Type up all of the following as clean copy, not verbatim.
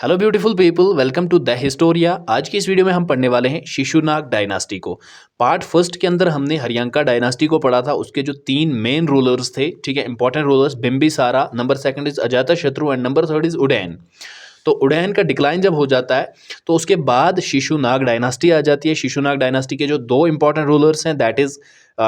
Hello beautiful people, welcome to the Historia. आज की इस वीडियो में हम पढ़ने वाले हैं शिशुनाग डायनास्टी को। पार्ट फर्स्ट के अंदर हमने हरियंका डायनास्टी को पढ़ा था। उसके जो तीन मेन रूलर्स थे, ठीक है, important rulers, Bimbisara, number second is Ajatashatru and number third is Udayin. तो उडैन का डिक्लाइन जब हो जाता है तो उसके बाद शिशुनाग डायनास्टी आ जाती है। शिशुनाग डायनास्टी के जो दो इंपॉर्टेंट रूलर्स हैं, दैट इज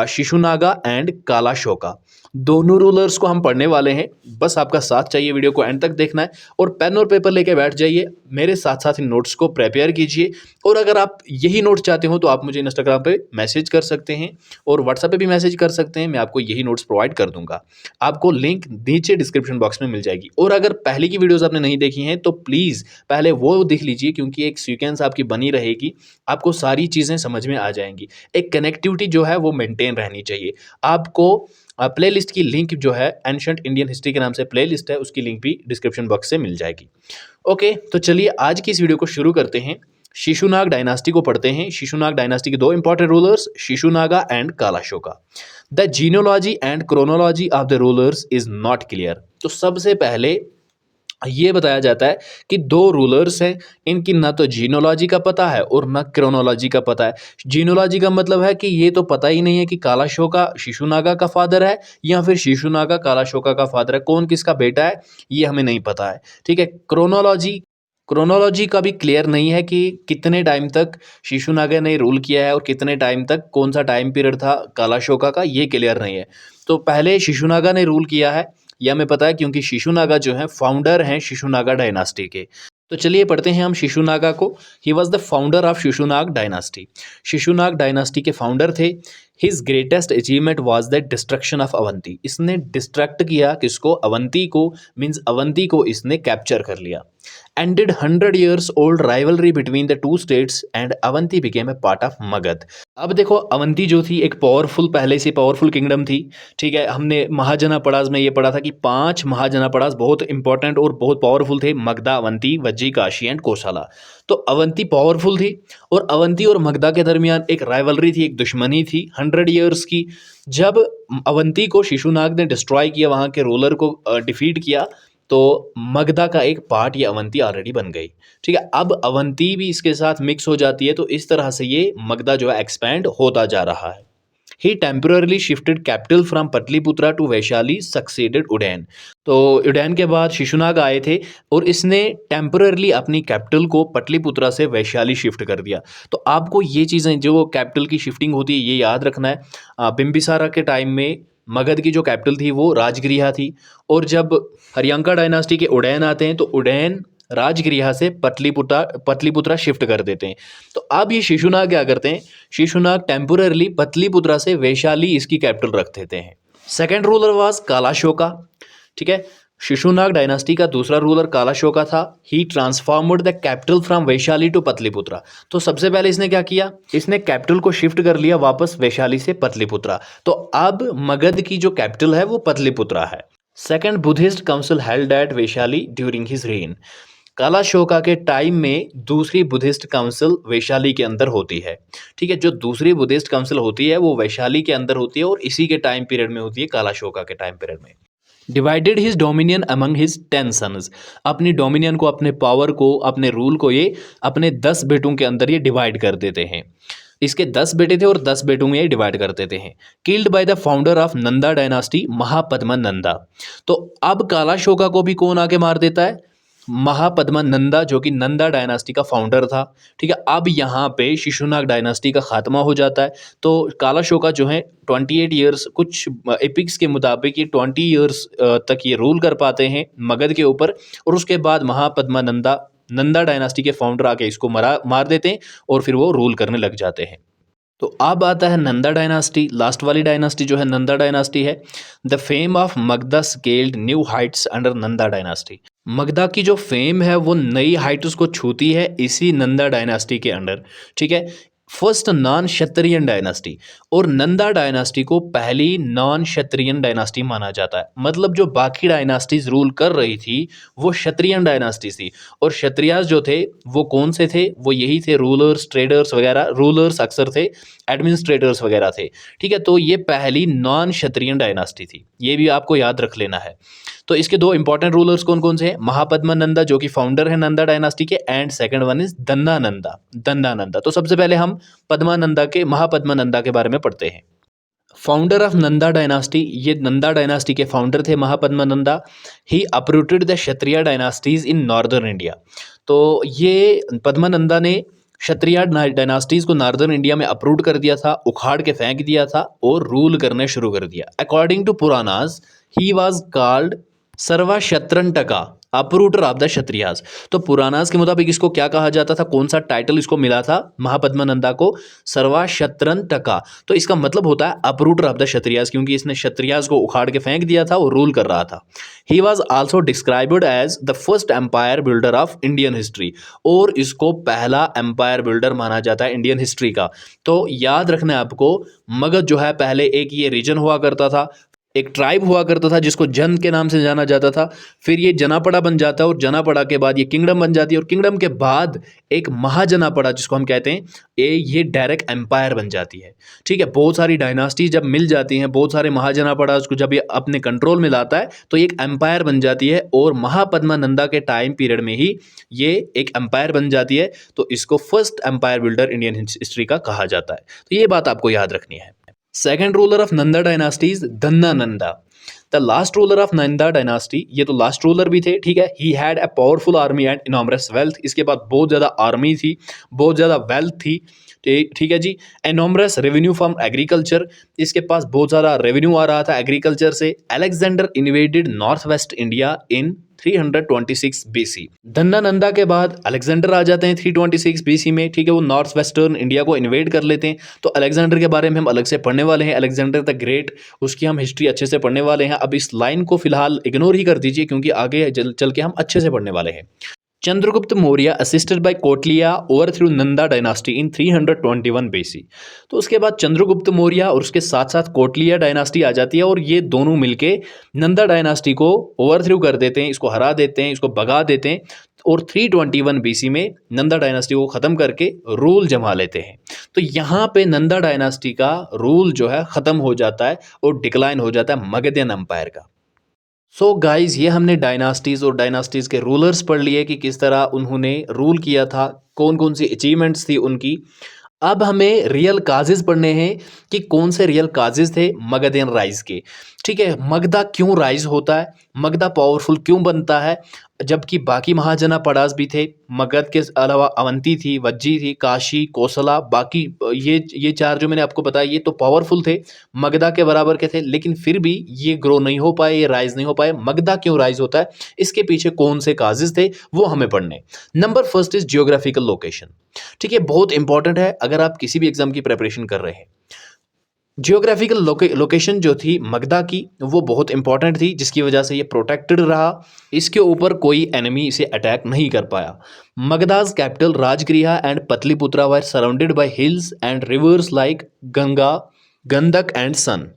शिशुनागा एंड कालाशोका। दोनों रूलर्स को हम पढ़ने वाले हैं। बस आपका साथ चाहिए, वीडियो को एंड तक देखना है और पेन और पेपर लेके बैठ जाइए, मेरे साथ साथ इन नोट्स को प्रिपेयर कीजिए। और अगर आप यही नोट्स चाहते हो तो आप मुझे इंस्टाग्राम पे मैसेज कर सकते हैं और व्हाट्सएप पे भी मैसेज कर सकते हैं। मैं आपको यही नोट्स प्रोवाइड कर दूंगा। आपको लिंक नीचे डिस्क्रिप्शन बॉक्स में मिल जाएगी। और अगर पहले की वीडियोस आपने नहीं देखी हैं तो प्लीज़ पहले वो देख लीजिए, क्योंकि एक सीक्वेंस आपकी बनी रहेगी, आपको सारी चीज़ें समझ में आ जाएंगी। एक कनेक्टिविटी जो है वो मेंटेन रहनी चाहिए। आपको प्लेलिस्ट की लिंक जो है, एंशंट इंडियन हिस्ट्री के नाम से प्लेलिस्ट है, उसकी लिंक भी डिस्क्रिप्शन बॉक्स से मिल जाएगी। ओके, तो चलिए आज की इस वीडियो को शुरू करते हैं। शिशुनाग डायनास्टी को पढ़ते हैं। शिशुनाग डायनास्टी के दो important rulers, Shishunaga and Kalashoka. The genealogy and chronology of the rulers is not clear. तो सबसे पहले ये बताया जाता है कि दो रूलर्स हैं, इनकी ना तो जीनोलॉजी का पता है और ना क्रोनोलॉजी का पता है। जीनोलॉजी का मतलब है कि ये तो पता ही नहीं है कि कालाशोका शिशुनागा का फादर है या फिर शिशुनागा कालाशोका का फादर है, कौन किसका बेटा है ये हमें नहीं पता है। ठीक है, क्रोनोलॉजी क्रोनोलॉजी का भी क्लियर नहीं है कि कितने टाइम तक शिशुनागा ने रूल किया है और कितने टाइम तक, कौन सा टाइम पीरियड था कालाशोका का, ये क्लियर नहीं है। तो पहले शिशुनागा ने रूल किया है, यह हमें पता है क्योंकि शिशुनागा जो है फाउंडर हैं शिशुनागा डायनास्टी के। तो चलिए पढ़ते हैं हम शिशुनागा को। He was the founder of Shishunaga dynasty. Shishunaga dynasty के फाउंडर थे। His greatest achievement was the destruction of Avanti. इसने डिस्ट्रक्ट किया किसको? अवंती को, मीन्स अवंती को इसने कैप्चर कर लिया। ended 100 years old rivalry between the two states and Avanti became a part of Magadh. अब देखो, अवंती जो थी एक पावरफुल, पहले से पावरफुल किंगडम थी। ठीक है, हमने महाजना पड़ास में ये पढ़ा था कि 5 महाजना पड़ास बहुत इंपॉर्टेंट और बहुत पावरफुल थे, मगधा, अवंती, वज्जी, काशी एंड कोसला। तो अवंती पावरफुल थी और अवंती और मगधा के दरमियान एक राइवलरी थी, एक दुश्मनी थी 100 ईयर्स की। जब अवंती को शिशुनाग ने डिस्ट्रॉय किया, वहाँ के रूलर को डिफीट किया, तो मगधा का एक पार्ट ये अवंती ऑलरेडी बन गई। ठीक है, अब अवंती भी इसके साथ मिक्स हो जाती है, तो इस तरह से ये मगधा जो है एक्सपैंड होता जा रहा है। He temporarily shifted capital from Pataliputra to Vaishali, succeeded Udayin. तो उडैन के बाद शिशुनाग आए थे और इसने टेम्पररली अपनी कैपिटल को पटलीपुत्रा से वैशाली शिफ्ट कर दिया। तो आपको ये चीज़ें, जो कैपिटल की शिफ्टिंग होती है, ये याद रखना है। बिंबिसारा के टाइम में मगध की जो कैपिटल थी वो राजगृहा थी, और जब हरियंका डायनास्टी के उडैन आते हैं तो उडैन राजगृहा से पटलीपुत्रा शिफ्ट कर देते हैं। तो अब ये शिशुनाग क्या करते हैं? शिशुनाग टेम्पोररली पटलीपुत्रा से वैशाली इसकी कैपिटल रख देते हैं। Second ruler was Kalashoka. ठीक है, शिशुनाग डायनास्टी का दूसरा रूलर कालाशोका था। He transformed the capital from Vaishali to Pataliputra. तो सबसे पहले इसने क्या किया? इसने कैपिटल को शिफ्ट कर लिया वापस वैशाली से पटलीपुत्रा। तो अब मगध की जो कैपिटल है वो पटलीपुत्रा है। Second Buddhist council held at Vaishali during his reign. Kalashoka के टाइम में दूसरी बुद्धिस्ट काउंसिल वैशाली के अंदर होती है। ठीक है, जो दूसरी बुद्धिस्ट काउंसिल होती है वो वैशाली के अंदर होती है और इसी के टाइम पीरियड में होती है, कालाशोका के टाइम पीरियड में। Divided his dominion among his 10 sons. अपनी डोमिनियन को, अपने पावर को, अपने रूल को ये अपने 10 बेटों के अंदर ये डिवाइड कर देते हैं। इसके 10 बेटे थे और 10 बेटों में ये डिवाइड कर देते हैं। Killed by the founder of Nanda dynasty, Mahapadma Nanda. तो अब कालाशोका को भी कौन आके मार देता है? महापद्मा नंदा, जो कि नंदा डायनास्टी का फाउंडर था। ठीक है, अब यहाँ पे शिशुनाग डायनास्टी का खात्मा हो जाता है। तो कालाशोका जो है 28 ईयर्स, कुछ एपिक्स के मुताबिक ये 20 ईयर्स तक ये रूल कर पाते हैं मगध के ऊपर, और उसके बाद महापद्मा नंदा डायनास्टी के फाउंडर आके इसको मार देते हैं और फिर वो रूल करने लग जाते हैं। तो अब आता है नंदा डायनास्टी। लास्ट वाली डायनास्टी जो है नंदा डायनास्टी है। The fame of Magadha scaled new Heights under Nanda dynasty. Magadha की जो फेम है वो नई हाइट्स को छूती है इसी नंदा डायनास्टी के अंडर। ठीक है, फर्स्ट नॉन क्षत्रियन डायनास्टी, और नंदा डायनास्टी को पहली नॉन क्षत्रियन डायनास्टी माना जाता है। मतलब जो बाकी डायनास्टीज रूल कर रही थी वो क्षत्रियन डायनास्टी थी, और क्षत्रियास जो थे वो कौन से थे? वो यही थे, रूलर्स, ट्रेडर्स वगैरह। रूलर्स अक्सर थे, एडमिनिस्ट्रेटर्स वगैरह थे। ठीक है, तो ये पहली नॉन क्षत्रियन डायनास्टी थी, ये भी आपको याद रख लेना है। तो इसके दो इंपॉर्टेंट रूलर्स कौन कौन से हैं? महापद्मा नंदा जो कि फाउंडर है नंदा डायनास्टी के, एंड सेकंड वन इज दंदानंदा। तो सबसे पहले हम पद्मानंदा के महापद्मानंदा के बारे में पढ़ते हैं। फाउंडर ऑफ नंदा डायनास्टी, ये नंदा डायनास्टी के फाउंडर थे Mahapadmananda. He uprooted the Kshatriya dynasties in northern India. तो ये पद्मानंदा ने क्षत्रिय डायनास्टीज को नॉर्दर्न इंडिया में अपरूट कर दिया था, उखाड़ के फेंक दिया था और रूल करने शुरू कर दिया। According to Puranas he was called Sarvakshatrantaka, uprooter of the Kshatriyas. तो पुरानास के मुताबिक इसको क्या कहा जाता था, कौन सा टाइटल इसको मिला था महापद्मानंदा को? सर्वक्षत्रंटका। तो इसका मतलब होता है अपरूटर ऑफ द क्षत्रियास, क्योंकि इसने क्षत्रियास को उखाड़ के फेंक दिया था और रूल कर रहा था। He was also described as the first empire builder of Indian history, और इसको पहला एम्पायर बिल्डर माना जाता है इंडियन हिस्ट्री का। तो याद रखना है आपको, मगध जो है पहले एक ये रीजन हुआ करता था, एक ट्राइब हुआ करता था जिसको जन के नाम से जाना जाता था। फिर ये जनापड़ा बन जाता है और जनापड़ा के बाद ये किंगडम बन जाती है, और किंगडम के बाद एक महाजनापड़ा जिसको हम कहते हैं, ये डायरेक्ट एम्पायर बन जाती है। ठीक है, बहुत सारी डायनास्टी जब मिल जाती हैं, बहुत सारे महाजनापड़ा उसको जब ये अपने कंट्रोल में लाता है तो ये एक एम्पायर बन जाती है, और महापद्मानंदा के टाइम पीरियड में ही ये एक एम्पायर बन जाती है। तो इसको first empire builder Indian history का कहा जाता है। तो ये बात आपको याद रखनी है। Second ruler of Nanda dynasty is Dhanananda, the last ruler of Nanda dynasty. ये तो लास्ट रूलर भी थे, ठीक है। He had a powerful army and enormous wealth. इसके बाद बहुत ज़्यादा आर्मी थी, बहुत ज़्यादा वेल्थ थी, ठीक है जी। एनॉमरस रेवेन्यू फ्रॉम एग्रीकल्चर, इसके पास बहुत सारा रेवेन्यू आ रहा था एग्रीकल्चर से। Alexander invaded north west India in 326 BC। दंदानंदा के बाद अलेक्जेंडर आ जाते हैं 326 BC में, ठीक है। वो नॉर्थ वेस्टर्न इंडिया को इन्वेड कर लेते हैं। तो अलेक्जेंडर के बारे में हम अलग से पढ़ने वाले हैं, अलेक्जेंडर द ग्रेट, उसकी हम हिस्ट्री अच्छे से पढ़ने वाले हैं। अब इस लाइन को फिलहाल इग्नोर ही कर दीजिए, क्योंकि आगे चल के हम अच्छे से पढ़ने वाले हैं। Chandragupta Maurya assisted by Kautilya overthrew Nanda dynasty in 321 BC। तो उसके बाद चंद्रगुप्त मौर्य और उसके साथ साथ कोटलिया डायनास्टी आ जाती है, और ये दोनों मिलके नंदा डायनास्टी को ओवरथ्रू कर देते हैं, इसको हरा देते हैं, इसको भगा देते हैं, और 321 BC में नंदा डायनास्टी को ख़त्म करके रूल जमा लेते हैं। तो यहाँ पे नंदा डायनास्टी का रूल जो है ख़त्म हो जाता है और डिक्लाइन हो जाता है मगधियन एम्पायर का। सो गाइज, ये हमने डायनास्टीज़ और डायनास्टीज़ के रूलर्स पढ़ लिए कि किस तरह उन्होंने रूल किया था, कौन कौन सी अचीवमेंट्स थी उनकी। अब हमें रियल काजेज़ पढ़ने हैं कि कौन से रियल काजेज़ थे मगधियन राइज के। ठीक है, मगधा क्यों राइज होता है, मगधा पावरफुल क्यों बनता है, जबकि बाकी महाजना पड़ास भी थे। मगध के अलावा अवंती थी, वज्जी थी, काशी, कोसला, बाकी ये चार जो मैंने आपको बताया ये तो पावरफुल थे, मगधा के बराबर के थे, लेकिन फिर भी ये ग्रो नहीं हो पाए, ये राइज नहीं हो पाए। मगधा क्यों राइज होता है, इसके पीछे कौन से काजेज़ थे वो हमें पढ़ने। Number first is geographical location. ठीक है, बहुत इंपॉर्टेंट है अगर आप किसी भी एग्जाम की प्रिपरेशन कर रहे हैं। जियोग्राफिकल लोकेशन जो थी मगधा की वो बहुत इंपॉर्टेंट थी, जिसकी वजह से ये प्रोटेक्टेड रहा, इसके ऊपर कोई एनिमी इसे अटैक नहीं कर पाया। Magadha's capital Rajgriha and Pataliputra were surrounded by hills and rivers like Ganga, Gandak and Son.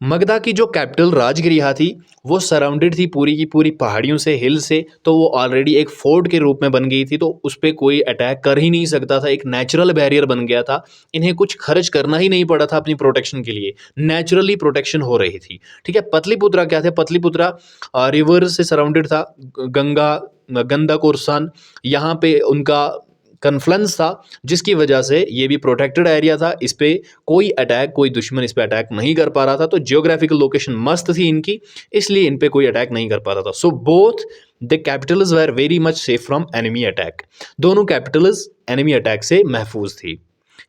Magadha की जो कैपिटल राजगृह थी वो सराउंडेड थी पूरी की पूरी पहाड़ियों से, हिल से, तो वो ऑलरेडी एक फोर्ट के रूप में बन गई थी, तो उस पर कोई अटैक कर ही नहीं सकता था, एक नेचुरल बैरियर बन गया था। इन्हें कुछ खर्च करना ही नहीं पड़ा था अपनी प्रोटेक्शन के लिए, नेचुरली प्रोटेक्शन हो रही थी। ठीक है, पतलीपुत्रा क्या थे, पतलीपुत्रा रिवर से सराउंडेड था, गंगा, गंडक और सन, यहाँ पे उनका कन्फ्लुएंस था, जिसकी वजह से ये भी प्रोटेक्टेड एरिया था, इस पे कोई अटैक, कोई दुश्मन इस पे अटैक नहीं कर पा रहा था। तो जियोग्राफिकल लोकेशन मस्त थी इनकी, इसलिए इन पे कोई अटैक नहीं कर पा रहा था। So both the Capitals were very much safe from enemy attack. दोनों कैपिटल्स एनिमी अटैक से महफूज थी।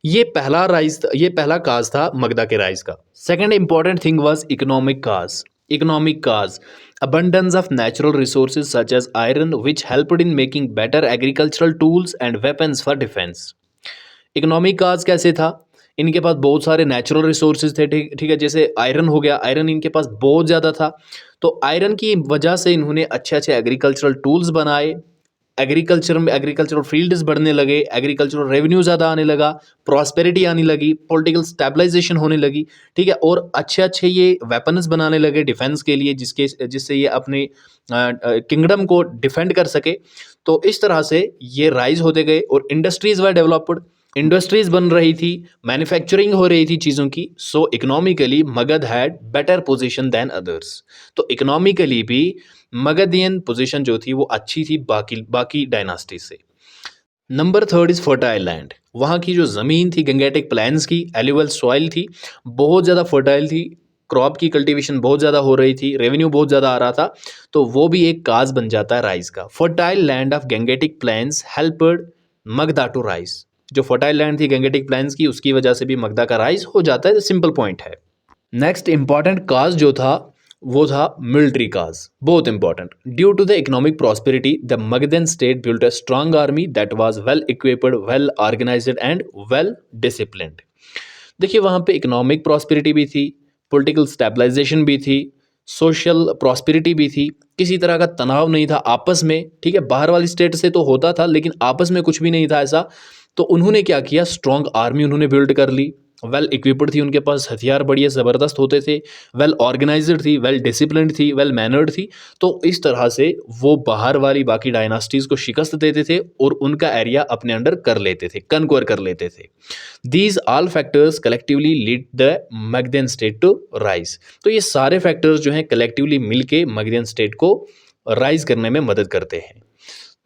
ये पहला काज था मगधा के राइज का। Second important thing was economic cause. Economic cause, abundance of natural resources such as iron which helped in making better agricultural tools and weapons for defense। Economic cause कैसे था, इनके पास बहुत सारे नेचुरल रिसोर्सेज थे, ठीक है, जैसे आयरन हो गया, आयरन इनके पास बहुत ज़्यादा था, तो आयरन की वजह से इन्होंने अच्छे अच्छे एग्रीकल्चरल टूल्स बनाए, एग्रीकल्चरल फील्ड्स बढ़ने लगे, एग्रीकल्चरल रेवेन्यू ज़्यादा आने लगा, प्रॉस्पेरिटी आने लगी, पॉलिटिकल स्टेबलाइजेशन होने लगी, ठीक है, और अच्छे अच्छे ये वेपन्स बनाने लगे डिफेंस के लिए, जिससे ये अपने किंगडम को डिफेंड कर सके। तो इस तरह से ये राइज होते गए और इंडस्ट्रीज वर डेवलप्ड, इंडस्ट्रीज बन रही थी, मैन्युफैक्चरिंग हो रही थी चीज़ों की, so economically Magadha had better position than others. तो इकोनॉमिकली भी मगधियन पोजीशन जो थी वो अच्छी थी बाकी बाकी डायनास्टी से। Number third is fertile land. वहाँ की जो ज़मीन थी गंगेटिक प्लेन्स की, एल्यूवल सॉइल थी, बहुत ज़्यादा फर्टाइल थी, क्रॉप की कल्टीवेशन बहुत ज़्यादा हो रही थी, रेवेन्यू बहुत ज़्यादा आ रहा था, तो वो भी एक काज बन जाता है राइस का। Fertile land of Gangetic plains helped Magadha to rise. जो फर्टाइल लैंड थी गंगेटिक प्लेन्स की, उसकी वजह से भी मगधा का राइस हो जाता है, सिंपल पॉइंट है। नेक्स्ट इंपॉर्टेंट काज जो था वो था मिलिट्री काज, बहुत important. Due to the economic prosperity the Magadhan state built a strong army that was well equipped, well organised and well disciplined. देखिए वहाँ पे इकोनॉमिक प्रॉस्पेरिटी भी थी, पॉलिटिकल स्टेबलाइजेशन भी थी, सोशल प्रॉस्पेरिटी भी थी, किसी तरह का तनाव नहीं था आपस में, ठीक है। बाहर वाली स्टेट से तो होता था लेकिन आपस में कुछ भी नहीं था ऐसा। तो उन्होंने क्या किया, स्ट्रॉन्ग आर्मी उन्होंने बिल्ड कर ली, वेल इक्विप्ड थी, उनके पास हथियार बढ़िया ज़बरदस्त होते थे, वेल ऑर्गेनाइज्ड थी, वेल डिसिप्लिन्ड थी, वेल मैनर्ड थी। तो इस तरह से वो बाहर वाली बाकी डायनास्टीज़ को शिकस्त देते थे और उनका एरिया अपने अंडर कर लेते थे, कन्क्वर कर लेते थे। These all factors collectively lead the Magadhan state to rise. तो ये सारे फैक्टर्स जो हैं कलेक्टिवली मिलके मगधन स्टेट को राइज करने में मदद करते हैं।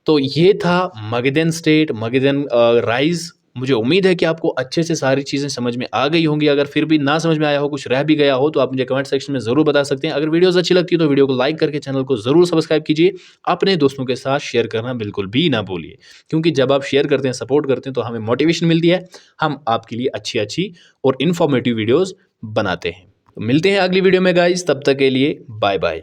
तो ये था मगधन स्टेट, मगधन राइज। मुझे उम्मीद है कि आपको अच्छे से सारी चीज़ें समझ में आ गई होंगी। अगर फिर भी ना समझ में आया हो, कुछ रह भी गया हो, तो आप मुझे कमेंट सेक्शन में ज़रूर बता सकते हैं। अगर वीडियोस अच्छी लगती है तो वीडियो को लाइक करके चैनल को ज़रूर सब्सक्राइब कीजिए। अपने दोस्तों के साथ शेयर करना बिल्कुल भी ना भूलिए, क्योंकि जब आप शेयर करते हैं, सपोर्ट करते हैं, तो हमें मोटिवेशन मिलती है, हम आपके लिए अच्छी अच्छी और इन्फॉर्मेटिव वीडियोज़ बनाते हैं। तो मिलते हैं अगली वीडियो में गाइज, तब तक के लिए बाय बाय।